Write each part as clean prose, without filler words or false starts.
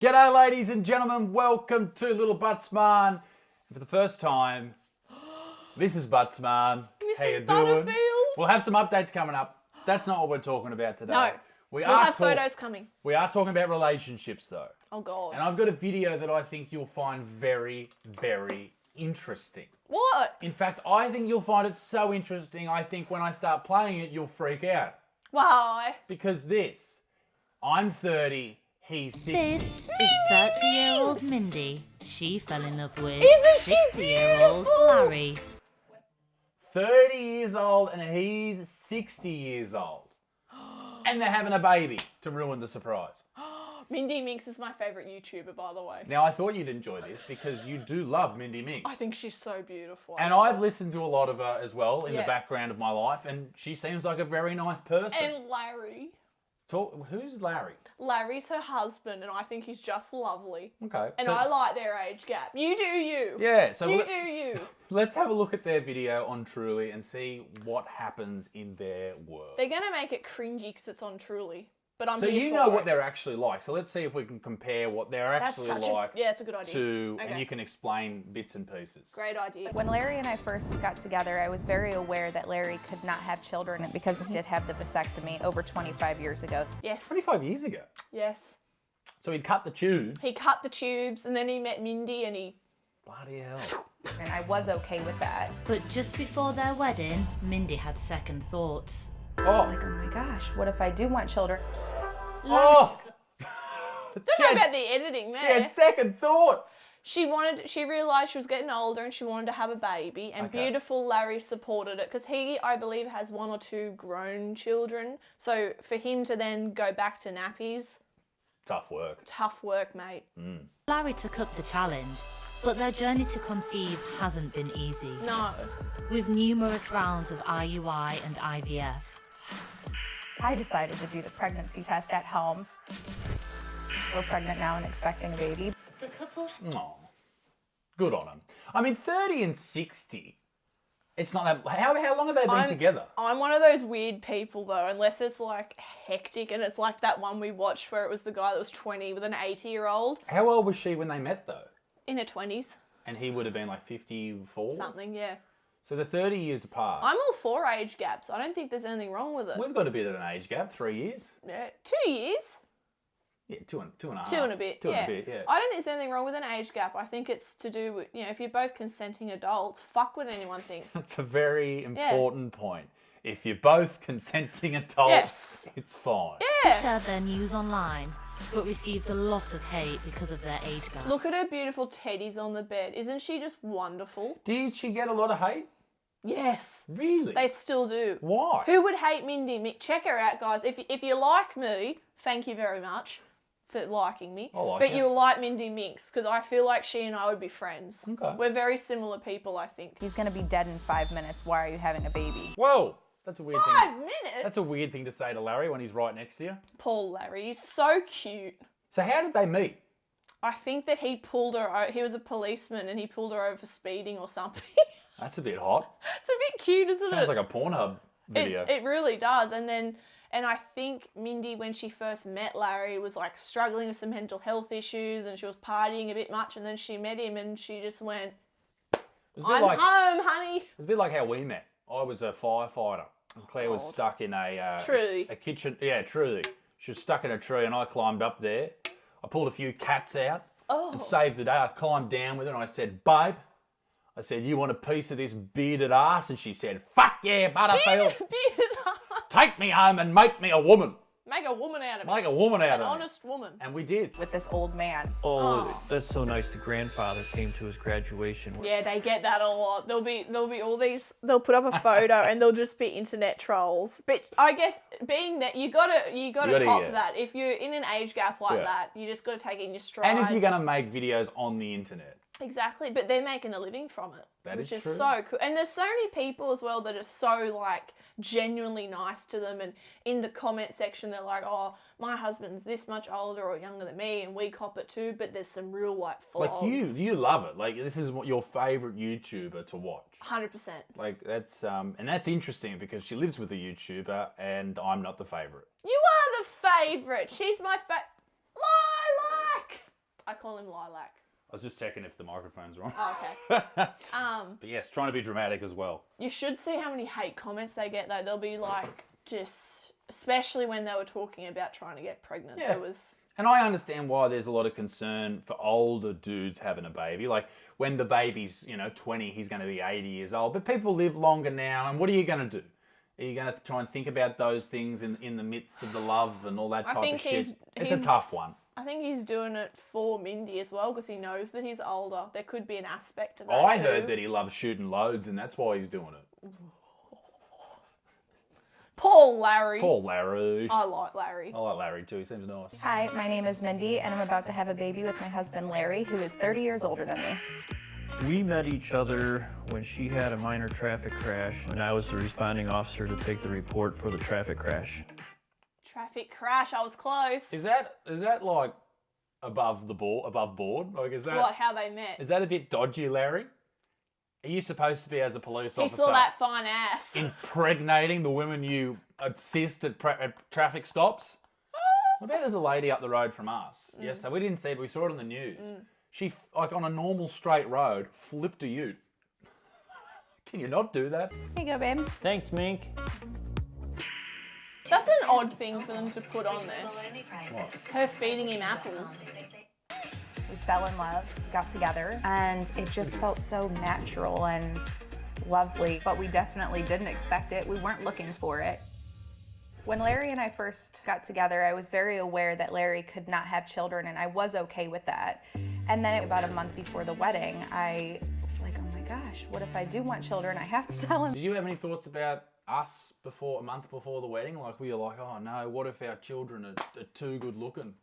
G'day ladies and gentlemen, welcome to Little Buttsmarn. For the first time, this is Buttsmarn. How you doing? We'll have some updates coming up. That's not what we're talking about today. No, we'll have photos coming. We are talking about relationships though. Oh God. And I've got a video that I think you'll find very, very interesting. What? In fact, I think you'll find it so interesting, I think when I start playing it, you'll freak out. Why? Because I'm 30, he's 60. This is 30-year-old Mindy. She fell in love with Isn't she 60-year-old beautiful? Larry. 30 years old and he's 60 years old. And they're having a baby to ruin the surprise. Mindy Minx is my favourite YouTuber, by the way. Now, I thought you'd enjoy this because you do love Mindy Minx. I think she's so beautiful. And I've listened to a lot of her as well in the Yeah. background of my life, and she seems like a very nice person. And Larry. Who's Larry? Larry's her husband, and I think he's just lovely. Okay. And so- I like their age gap. You do you. Yeah, so You do you. let's have a look at their video on Truly and see what happens in their world. They're going to make it cringy because it's on Truly. But I'm So here you for know it. what they're actually like. So let's see if we can compare what they're That's actually such like yeah, it's a good idea. to, Okay. and you can explain bits and pieces. Great idea. When Larry and I first got together, I was very aware that Larry could not have children because he did have the vasectomy over 25 years ago. Yes. 25 years ago. Yes. So he cut the tubes. He cut the tubes, and then he met Mindy, and he... Bloody hell. And I was okay with that. But just before their wedding, Mindy had second thoughts. Oh. Like, oh my gosh, what if I do want children? Oh. Don't know about the editing there. She had second thoughts. She realised she was getting older and she wanted to have a baby, and Okay. beautiful Larry supported it because he, I believe, has 1 or 2 grown children. So for him to then go back to nappies, Tough work. tough work, mate. Larry took up the challenge, but their journey to conceive hasn't been easy. No. With numerous rounds of IUI and IVF. I decided to do the pregnancy test at home. We're pregnant now and expecting a baby. The couple Oh. Good on them. I mean, 30 and 60. It's not that. How long have they been together? I'm one of those weird people though, unless it's like hectic and it's like that one we watched where it was the guy that was 20 with an 80-year-old How old was she when they met, though? in her 20s. And he would have been like 54? Something, yeah. So they're 30 years apart. I'm all for age gaps. I don't think there's anything wrong with it. We've got a bit of an age gap, 3 years. Yeah, 2 years. Yeah, two and a half. 2 and a bit, Two yeah. and a bit, yeah. I don't think there's anything wrong with an age gap. I think it's to do with, if you're both consenting adults, fuck what anyone thinks. That's a very important point. If you're both consenting adults, Yes. it's fine. Yeah. shared their news online, but received a lot of hate because of their age gap. Look at her beautiful teddies on the bed. Isn't she just wonderful? Did she get a lot of hate? Yes. Really? They still do. Why? Who would hate Mindy? Check her out, guys. If you like me, thank you very much for liking me. I like but her. you'll like Mindy Minx because I feel like she and I would be friends. Okay. We're very similar people, I think. He's gonna be dead in 5 minutes. Why are you having a baby? Whoa, that's a weird 5 thing. minutes? That's a weird thing to say to Larry when he's right next to you. Poor Larry. He's so cute. So how did they meet? I think that he pulled her over. He was a policeman and he pulled her over for speeding or something. That's a bit hot. It's a bit cute, isn't it? Sounds like a Pornhub video. It really does. And I think Mindy, when she first met Larry, was like struggling with some mental health issues and she was partying a bit much. And then she met him and she just went, It was a bit I'm like, home, honey. It was a bit like how we met. I was a firefighter and Claire was God. stuck in a Truly. a kitchen. Yeah, truly. She was stuck in a tree and I climbed up there. I pulled a few cats out and saved the day. I climbed down with her and I said, babe, I said, you want a piece of this bearded ass? And she said, fuck yeah, Butterfield. Bearded ass. Take me home and make me a woman. Make a woman out of me. Make a woman out An of me. honest woman. And we did. With this old man. Oh, that's so nice. The grandfather came to his graduation. Yeah, they get that a lot. There'll be all these. They'll put up a photo and they'll just be internet trolls. But I guess being that you gotta gotta, cop yeah. that. If you're in an age gap like Yeah. that, you just gotta take it in your stride. And if you're going to make videos on the internet. Exactly, but they're making a living from it, That which is is true. so cool. And there's so many people as well that are so like genuinely nice to them, and in the comment section they're like, "Oh, my husband's this much older or younger than me, and we cop it too." But there's some real like flaws. Like you love it. Like this is what your favourite YouTuber to watch. 100%. Like that's and that's interesting because she lives with a YouTuber and I'm not the favourite. You are the favourite. She's my Lilac. call him Lilac? I was just checking if the microphone's wrong. Oh, okay. But yes, trying to be dramatic as well. You should see how many hate comments they get, though. They'll be like, just, especially when they were talking about trying to get pregnant. Yeah. There was... And I understand why there's a lot of concern for older dudes having a baby. Like, when the baby's, 20, he's going to be 80 years old. But people live longer now, and what are you going to do? Are you going to try and think about those things in the midst of the love and all that type of shit? It's a tough one. I think he's doing it for Mindy as well, because he knows that he's older. There could be an aspect of that I too. heard that he loves shooting loads, and that's why he's doing it. Poor Larry. Poor Larry. I like Larry. I like Larry too. He seems nice. Hi, my name is Mindy, and I'm about to have a baby with my husband Larry, who is 30 years older than me. We met each other when she had a minor traffic crash, and I was the responding officer to take the report for the traffic crash. Traffic crash. I was close. Is that like above board? Like, is that What? How they met? Is that a bit dodgy, Larry? Are you supposed to be, as a police He officer, saw that fine ass. impregnating the women you assist at traffic stops? What about there's a lady up the road from us? Yes, so we didn't see it, but we saw it on the news. She, like on a normal straight road, flipped a ute. Can you not do that? Here you go, babe. Thanks, Mink. That's an odd thing for them to put on there. Her feeding him apples. We fell in love, got together, and it just felt so natural and lovely, but we definitely didn't expect it. We weren't looking for it. When Larry and I first got together, I was very aware that Larry could not have children, and I was okay with that. And then about a month before the wedding, I was like, oh my gosh, what if I do want children? I have to tell him. Did you have any thoughts about us a month before the wedding? Like, we were like, oh no, what if our children are too good looking?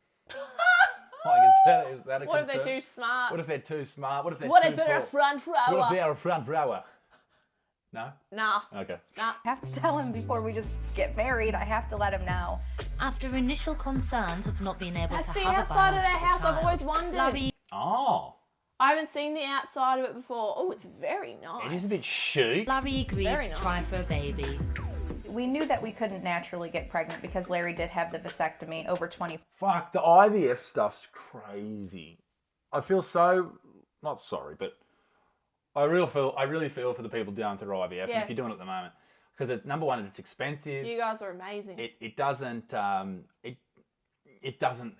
Like, is that a What if concern? they're too smart? What if they're too smart? What if they're What too if they're a tall? front rower? What if they're a front rower? No? Nah. Okay. Nah. I have to tell him before we just get married. I have to let him know. After initial concerns of not being able That's to the have outside a of their biological house. I've child, always wondered. Larry Oh, I haven't seen the outside of it before. Oh, it's very nice. it is a bit chic. Larry agreed very to try nice. for a baby. We knew that we couldn't naturally get pregnant because Larry did have the vasectomy over 20. Fuck, the IVF stuff's crazy. I feel so, not sorry, but I really feel for the people down through IVF, and Yeah. if you're doing it at the moment, because number one, it's expensive. You guys are amazing. It doesn't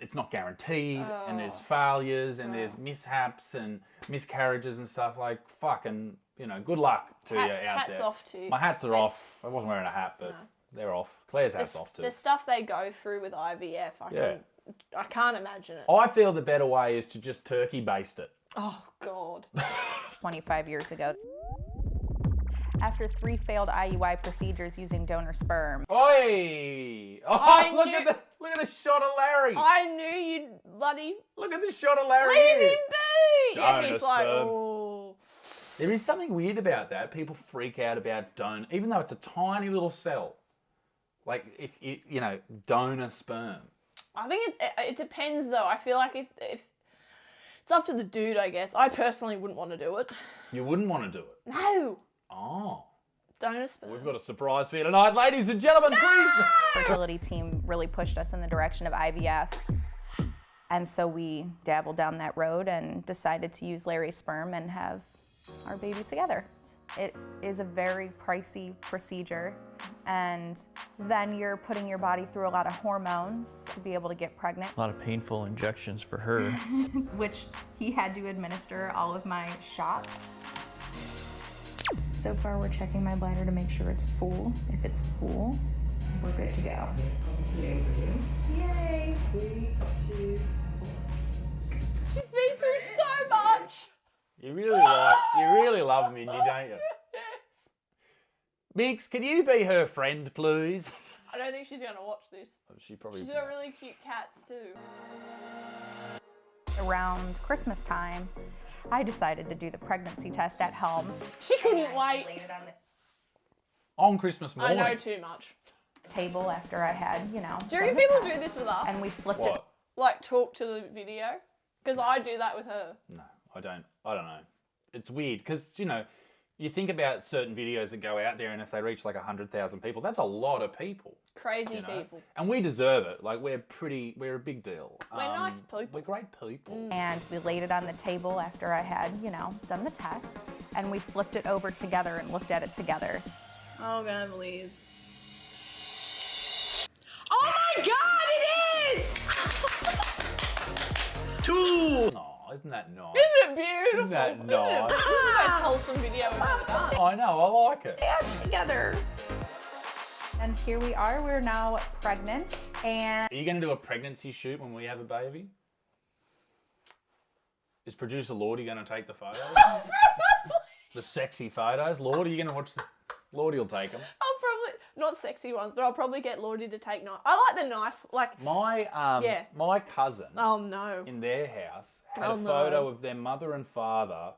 it's not guaranteed, and there's Oh. failures and there's mishaps and miscarriages and stuff. Like, fucking, good luck to you out hats there. off to you. My hats are It's- off. I wasn't wearing a hat, but they're off. Claire's hat's off too. The stuff they go through with IVF, I can't imagine it. I feel the better way is to just turkey baste it. Oh God. 25 years ago. After 3 failed IUI procedures using donor sperm. Oi! Oh, I look knew- at the shot of Larry. I knew you'd bloody Look at the shot of Larry. leave here. him be. Yeah, Donor he's like, sperm. oh. There is something weird about that. People freak out about donor, even though it's a tiny little cell. Like, if donor sperm. I think it depends though. I feel like if it's up to the dude, I guess. I personally wouldn't want to do it. You wouldn't want to do it. No. Oh. Donor sperm. We've got a surprise for you tonight, ladies and gentlemen, please. The fertility team really pushed us in the direction of IVF. And so we dabbled down that road and decided to use Larry's sperm and have our baby together. It is a very pricey procedure, and then you're putting your body through a lot of hormones to be able to get pregnant, A lot of painful injections for her. which he had to administer all of my shots. So far, we're checking my bladder to make sure it's full. If it's full, we're good to go. Yay! She's been through so much. You really love Mindy, don't you? Yes. Mix, can you be her friend, please? I don't think she's gonna watch this. She probably. She's got really cute cats too. Around Christmas time, I decided to do the pregnancy test at home. She couldn't wait. Laid it on the On Christmas I morning. know too much. table after I had, Do you done reckon the people test. do this with us? And we flipped it. What? Like talk to the video? Because I do that with her. No, I don't know. It's weird because You think about certain videos that go out there, and if they reach like 100,000 people, that's a lot of people. Crazy you know? people. And we deserve it. Like, we're a big deal. We're nice people. We're great people. And we laid it on the table after I had, done the test. And we flipped it over together and looked at it together. Oh, God, please. Oh, my God, it is! Two! Oh, isn't that nice? Isn't it beautiful? Isn't that nice? This is the most wholesome video we've ever done. I know, I like it. Dance together. And here we are, we're now pregnant. And Are you going to do a pregnancy shoot when we have a baby? Is producer Lordy going to take the photos? The sexy photos? Lordy, you going to watch the... Lordy will take them. I'll probably, not sexy ones, but I'll probably get Lordy to take nice. I like the nice, like, My cousin oh no. in their house had Oh, a no. photo of their mother and father.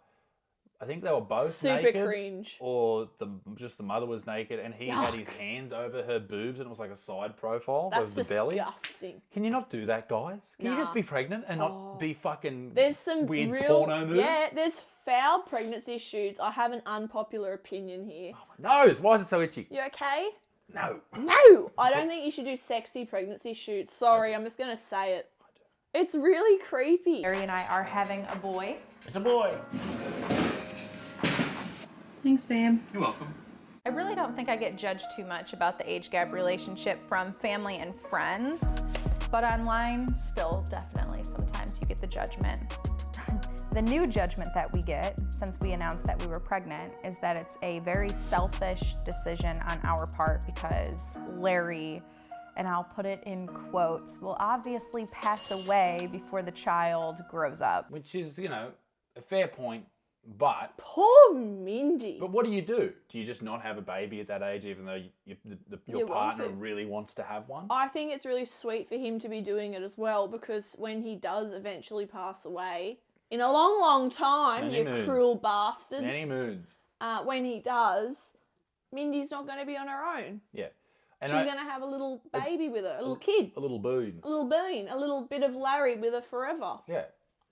I think they were both Super naked. cringe. Or just the mother was naked and he had his hands over her boobs and it was like a side profile That's of the belly. disgusting. Can you not do that, guys? Can you just Nah. be pregnant and not be fucking There's some weird real, porno moves? yeah, there's foul pregnancy shoots. I have an unpopular opinion here. My nose, why is it so itchy? You okay? No. No, I don't think you should do sexy pregnancy shoots. Sorry, I'm just gonna say it. It's really creepy. Larry and I are having a boy. It's a boy. Thanks, babe. You're welcome. I really don't think I get judged too much about the age gap relationship from family and friends, but online, still definitely sometimes you get the judgment. The new judgment that we get since we announced that we were pregnant is that it's a very selfish decision on our part because Larry, and I'll put it in quotes, will obviously pass away before the child grows up. Which is, a fair point, but Poor Mindy. what do? Do you just not have a baby at that age even though your You want partner to. really wants to have one? I think it's really sweet for him to be doing it as well because when he does eventually pass away, in a long, long time, Many you moons. cruel bastards, Many moons. when he does, Mindy's not going to be on her own. Yeah. And She's going to have a little baby with her, a little kid, a little boon. a little bean, a little bit of Larry with her forever. Yeah.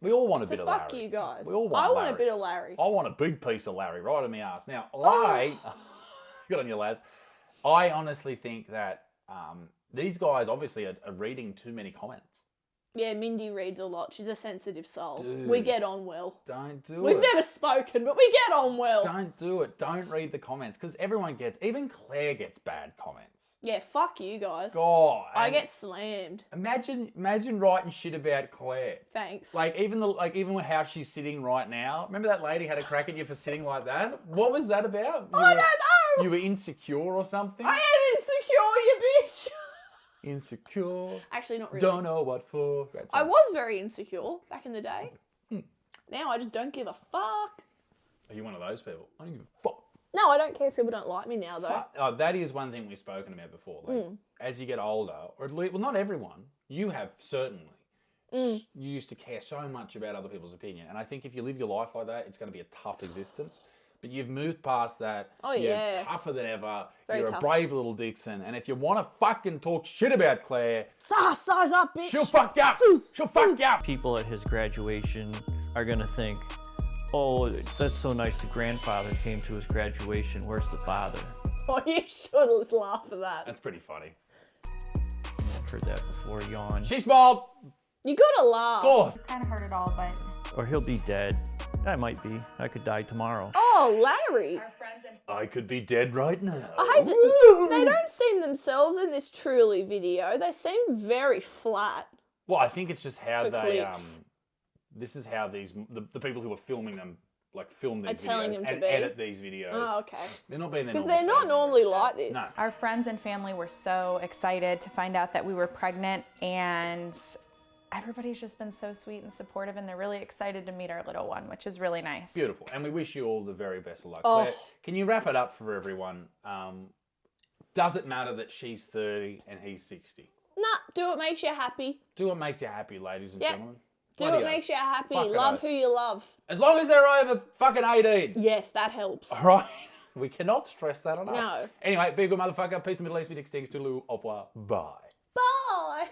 We all want a So bit of fuck Larry. you guys. We all want I want Larry. a bit of Larry. I want a big piece of Larry right in my ass. Now, good on you, Laz. I honestly think that these guys obviously are reading too many comments. Yeah, Mindy reads a lot. She's a sensitive soul. Dude. We get on well. Don't do We've it. never spoken, but we get on well. Don't do it. Don't read the comments because everyone gets, even Claire gets bad comments. Yeah, fuck you guys. God. I and get slammed. Imagine writing shit about Claire. Thanks. Even with how she's sitting right now. Remember that lady had a crack at you for sitting like that? What was that about? I don't know. You were insecure or something? I am insecure, you bitch. Insecure. Actually, not really. Don't know what for. Great I song. was very insecure back in the day. Now I just don't give a fuck. Are you one of those people? I don't give a fuck. No, I don't care if people don't like me now, though. Fuck. Oh, that is one thing we've spoken about before. As you get older, or at least, well, not everyone, you have certainly. You used to care so much about other people's opinion. And I think if you live your life like that, it's going to be a tough existence. But you've moved past that. Oh, You're yeah. tougher than ever. Very You're tough. a brave little Dixon. And if you want to fucking talk shit about Claire, Size up, bitch. she'll fuck you up. She'll fuck you up. People at his graduation are gonna think, oh, that's so nice the grandfather came to his graduation. Where's the father? Oh, you should laugh at that. That's pretty funny. I've heard that before, yawn. She smiled. You gotta laugh. Of course. Kind of heard it all, but Or he'll be dead. I might be. I could die tomorrow. Oh, Larry. I could be dead right now. They don't seem themselves in this truly video. They seem very flat. Well, I think it's just how For they clicks. This is how the people who are filming them film these telling videos them to and be. edit these videos. Oh, okay. They're not being their Because normal they're not selves. normally like this. No. our friends and family were so excited to find out that we were pregnant, and everybody's just been so sweet and supportive, and they're really excited to meet our little one, which is really nice. Beautiful, and we wish you all the very best of luck. Oh. Claire, can you wrap it up for everyone? Does it matter that she's 30 and he's 60? Nah, do what makes you happy. Do what makes you happy, ladies and Yep. gentlemen. Do Bloody what oath. makes you happy. Fuck it Love oath. who you love. As long as they're over fucking 18. Yes, that helps. All right? We cannot stress that enough. No. Anyway, be a good motherfucker. Peace and Middle East. Be Dix, toodaloo, au revoir. Bye. Bye.